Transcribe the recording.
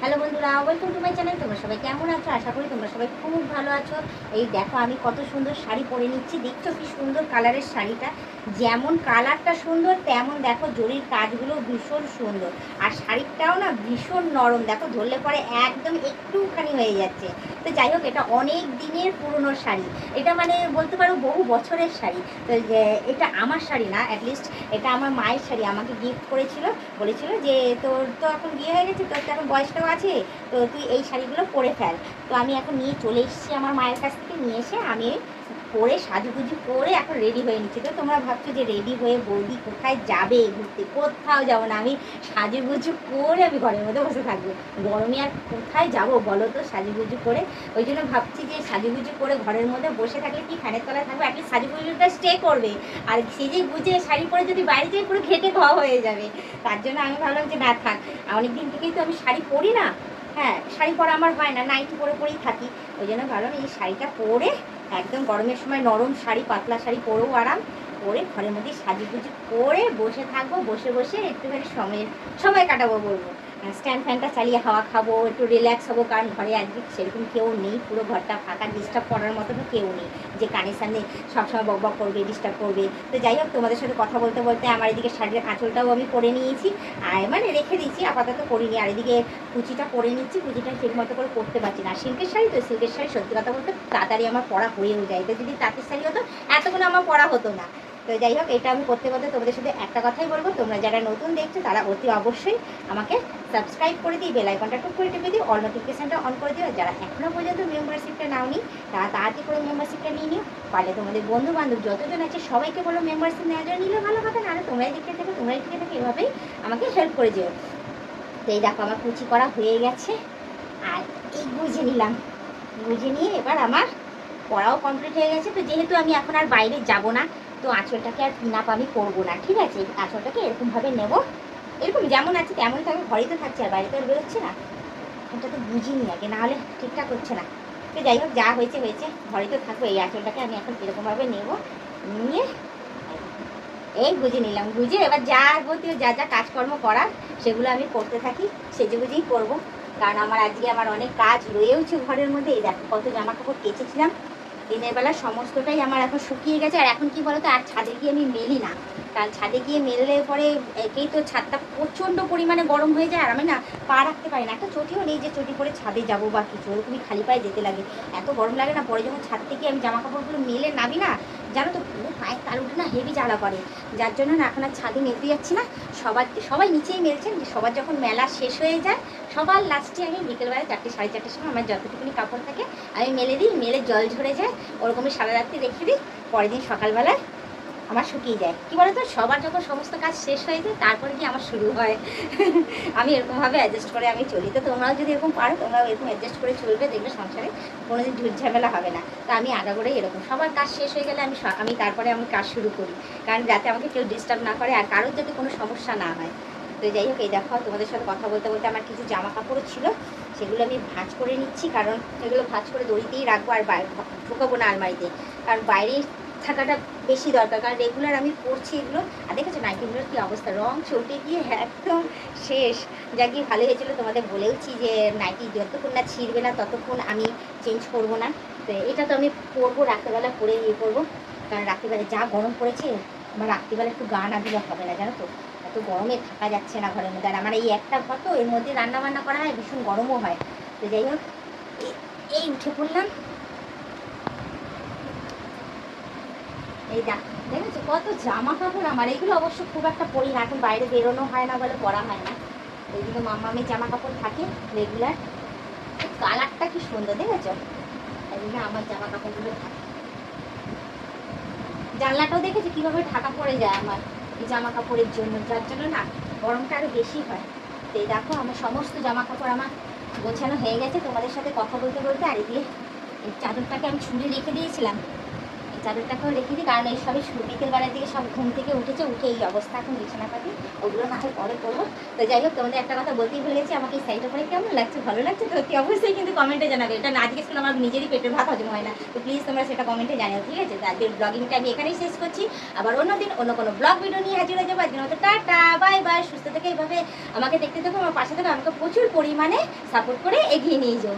Hello বন্ধুরা, welcome to my channel. তোমরা সবাই কেমন আছো? আশা করি তোমরা সবাই খুব ভালো আছো। এই দেখো আমি কত সুন্দর শাড়ি পরে নিচ্ছি। দেখছো কি সুন্দর কালারের শাড়িটা? যেমন কালারটা সুন্দর তেমন দেখো জরির কাজগুলো ভীষণ সুন্দর। আর শাড়িটাও না ভীষণ নরম, দেখো ধরলে পরে একদম একটুখানি হয়ে যাচ্ছে। তো যাই হোক, এটা অনেক দিনের পুরনো শাড়ি। এটা মানে বলতে পারো বহু বছরের শাড়ি। তো এটা আমার শাড়ি না, অ্যাটলিস্ট এটা আমার মায়ের শাড়ি। আমাকে গিফট করেছিল, বলেছিল যে তোর তো এখন বিয়ে হয়ে গেছে, তোর তো এখন বয়সটাও আছে, তো তুই এই শাড়িগুলো পরে ফেল। তো আমি এখন নিয়ে চলে এসেছি আমার মায়ের কাছ থেকে, নিয়ে এসে আমি পরে সাজুগুজু করে এখন রেডি হয়ে নিচ্ছি। তো তোমরা ভাবছো যে রেডি হয়ে বৌদি কোথায় যাবে ঘুরতে? কোথাও যাবো না, আমি সাজুগুজু করে আমি ঘরের মধ্যে বসে থাকবো। গরমে আর কোথায় যাবো বলো তো সাজুগুজু করে? ওই জন্য ভাবছি যে সাজুগুজু করে ঘরের মধ্যে বসে থাকলে কি ফ্যানের তলায় থাকবে, অ্যাটলিস্ট সাজুগুজুটা স্টে করবে। আর সেজে গুজে শাড়ি পরে যদি বাইরে যাই পুরো ঘেটে খাওয়া হয়ে যাবে। তার জন্য আমি ভাবলাম যে না থাক, অনেক দিন থেকেই তো আমি শাড়ি পরি না। হ্যাঁ, শাড়ি পরা আমার হয় না, নাইটি পরে পরেই থাকি। ওই জন্য ভাবলাম এই শাড়িটা পরে একদম গরমের সময় নরম শাড়ি, পাতলা শাড়ি পরেও আরাম, পরে ঘরের মধ্যে সাজুগুজু করে বসে থাকবো, বসে বসে একটুখানি সময় কাটাবো বলবো। স্ট্যান্ড ফ্যানটা চালিয়ে হাওয়া খাবো, একটু রিল্যাক্স হবো, কারণ ঘরে আজকে সেরকম কেউ নেই, পুরো ঘরটা ফাঁকা, ডিস্টার্ব করার মতো তো কেউ নেই যে কানের সামনে সবসময় বক বক করবে, ডিস্টার্ব করবে। তো যাই হোক, তোমাদের সাথে কথা বলতে বলতে আমার এদিকে শাড়ির আঁচলটাও আমি পরে নিয়েছি, আর মানে রেখে দিয়েছি, আপাতত করিনি। আর এদিকে কুচিটা পরে নিচ্ছি, কুচিটা ঠিক মতো করে করতে পারছি না। সিল্কের শাড়ি তো, সিল্কের শাড়ি সত্যি কথা বলতে তাড়াতাড়ি আমার পরা হয়েও যায়। তো যদি তাঁতের শাড়ি হতো এতক্ষণ আমার পরা হতো না। তো যাই হোক, এটা আমি করতে করতে তোমাদের সাথে একটা কথাই বলবো, তোমরা যারা নতুন দেখছো তারা অতি অবশ্যই আমাকে সাবস্ক্রাইব করে দিই, বেল আইকনটা টুক করে টিপে দিও, অল নোটিফিকেশনটা অন করে দিও। যারা এখনও পর্যন্ত মেম্বারশিপটা নাওনি তারা তাড়াতাড়ি করে মেম্বারশিপটা নিয়ে নিও। পারলে তোমাদের বন্ধু বান্ধব যতজন আছে সবাইকে বলো মেম্বারশিপ নেওয়ার জন্য, নিলে ভালো কথা, নাহলে তোমরাই দেখতে থাকো, তোমরাই টিকে থাকো, এভাবেই আমাকে হেল্প করে দিও। তো এই দেখো আমার কুচি করা হয়ে গেছে, আর এই গুঁজে নিলাম, গুঁজে নিয়ে এবার আমার পড়াও কমপ্লিট হয়ে গেছে। তো যেহেতু আমি এখন আর বাইরে যাব না, তো আঁচলটাকে আর পিন আপ আমি করবো না, ঠিক আছে? আঁচলটাকে এরকমভাবে নেব, এরকম যেমন আছে তেমনই থাকবে, ঘরেই তো থাকছে, আর বাইরে তো আর বেরোচ্ছে না। এটা তো বুঝিনি আগে, নাহলে ঠিকঠাক হচ্ছে না। তো যাই হোক, যা হয়েছে হয়েছে, ঘরেই তো থাকবো। এই আঁচলটাকে আমি এখন এরকমভাবে নেব, নিয়ে এই গুঁজে নিলাম। গুঁজে এবার যাবতীয় যা যা কাজকর্ম করার সেগুলো আমি করতে থাকি, সেজে গুঁজেই করবো। কারণ আমার অনেক কাজ রয়েওছে ঘরের মধ্যে। এই দেখো কত জামা কাপড় কেচেছিলাম দিনের বেলা, সমস্তটাই আমার এখন শুকিয়ে গেছে। আর এখন কি বলতো, আর ছাদে গিয়ে আমি মেলি না, কারণ ছাদে গিয়ে মেললে পরে একেই তো ছাদটা প্রচণ্ড পরিমাণে গরম হয়ে যায়, আর আমি না পা রাখতে পারি না। একটা চটিও নেই যে চটি পরে ছাদে যাবো বা কিছু, ওরকমই খালি পায়ে যেতে লাগে, এত গরম লাগে না। পরে যখন ছাদ থেকে আমি জামা কাপড়গুলো মেলে নামি না, জানো তো পুরো পায়ের তালুটা না হেভি জ্বালা করে। যার জন্য না এখন আর ছাদে মেলতে যাচ্ছি না। সবাই নিচেই মেলছেন, যে সবার যখন মেলা শেষ হয়ে যায় সবার লাস্টে আমি বিকেলবেলা 4টে সাড়ে 4টের সময় আমার যতটুকুনি কাপড় থাকে আমি মেলে দিই, মেলে জল ঝরে যায়, ওরকমই সারা রাত্রি রেখে দিই, পরের দিন সকালবেলায় আমার শুকিয়ে যায়। কী বলো তো, সবার যখন সমস্ত কাজ শেষ হয়ে যায় তারপরে কি আমার শুরু হয়। আমি এরকমভাবে অ্যাডজাস্ট করে আমি চলি। তো তোমরাও যদি এরকম পারো, তোমরাও এরকম অ্যাডজাস্ট করে চলবে, দেখবে সংসারে কোনোদিন ঝুট ঝামেলা হবে না। তো আমি আগাগোড়াই এরকম, সবার কাজ শেষ হয়ে গেলে আমি তারপরে আমি কাজ শুরু করি, কারণ যাতে আমাকে কেউ ডিস্টার্ব না করে আর কারোর যাতে কোনো সমস্যা না হয়। তো যাই হোক, এই দেখো তোমাদের সাথে কথা বলতে বলতে আমার কিছু জামা কাপড়ও ছিল, সেগুলো আমি ভাঁজ করে নিচ্ছি, কারণ এগুলো ভাঁজ করে দড়িতেই রাখবো, আর ঢুকাবো না আলমারিতে, কারণ বাইরে থাকাটা বেশি দরকার, কারণ রেগুলার আমি পরছি এগুলো। আর দেখেছো নাইটিগুলোর কী অবস্থা, রং চটে গিয়ে একদম শেষ। যা গিয়ে ভালো হয়েছিলো, তোমাদের বলেওছি যে নাইটি যতক্ষণ না ছিঁড়বে না ততক্ষণ আমি চেঞ্জ করবো না। তো এটা তো আমি পরবো, রাত্রেবেলা পরে ইয়ে করবো, কারণ রাত্রিবেলা যা গরম পড়েছে, আমার রাত্রিবেলা একটু গা না দিলে হবে না, জানো তো, এত গরমে থাকা যাচ্ছে না ঘরের মধ্যে। আর আমার এই একটা ঘর তো, এর মধ্যে রান্না বান্না করা হয়, ভীষণ গরমও হয়। তো যাই হোক, এই উঠে পড়লাম। এই দেখেছো কত জামা কাপড় আমার, এইগুলো অবশ্য খুব একটা পরি না, এখন বাইরে বেরোনো হয় না বলে পরা হয় না। এইগুলো মামামের জামা কাপড় থাকে রেগুলার। কালারটা কি সুন্দর দেখেছো, এইগুলো আমার জামা কাপড়গুলো থাকে। জানলাটাও দেখেছো কীভাবে ঢাকা পড়ে যায় আমার এই জামা কাপড়ের জন্য, যার জন্য না গরমটা আরও বেশি হয়। তো এই দেখো আমার সমস্ত জামা কাপড় আমার গোছানো হয়ে গেছে তোমাদের সাথে কথা বলতে বলতে। আর এদিকে এই চাদরটাকে আমি ছুঁড়ে রেখে দিয়েছিলাম, চাদরটাকেও রেখে দিই, কারণ এই সবই বিকেলবেলার দিকে সব ঘুম থেকে উঠেছে, উঠে এই অবস্থা এখন বিছানা পাতি, ওগুলো না হয় পরে করবো। তো যাই হোক, তোমাদের একটা কথা বলতেই ভুলে গেছি, আমাকে এই শাড়িটা পরে কেমন লাগছে, ভালো লাগছে তো অতি অবশ্যই কিন্তু কমেন্টে জানাবে। এটা না জিজ্ঞেস করলে আমার নিজেরই পেটের ভাত হজম হয় না, তো প্লিজ তোমরা সেটা কমেন্টে জানাও, ঠিক আছে? তো আজকের ব্লগিংটা আমি এখানেই শেষ করছি, আবার অন্যদিন অন্য কোনো ব্লগ ভিডিও নিয়ে হাজির হয়ে যাবো। আজকের মতো টাটা, বাই বাই, সুস্থ থেকে এইভাবে আমাকে দেখতে থাকো, আমার পাশে থেকে আমাকে প্রচুর পরিমাণে সাপোর্ট করে এগিয়ে নিয়ে যাও।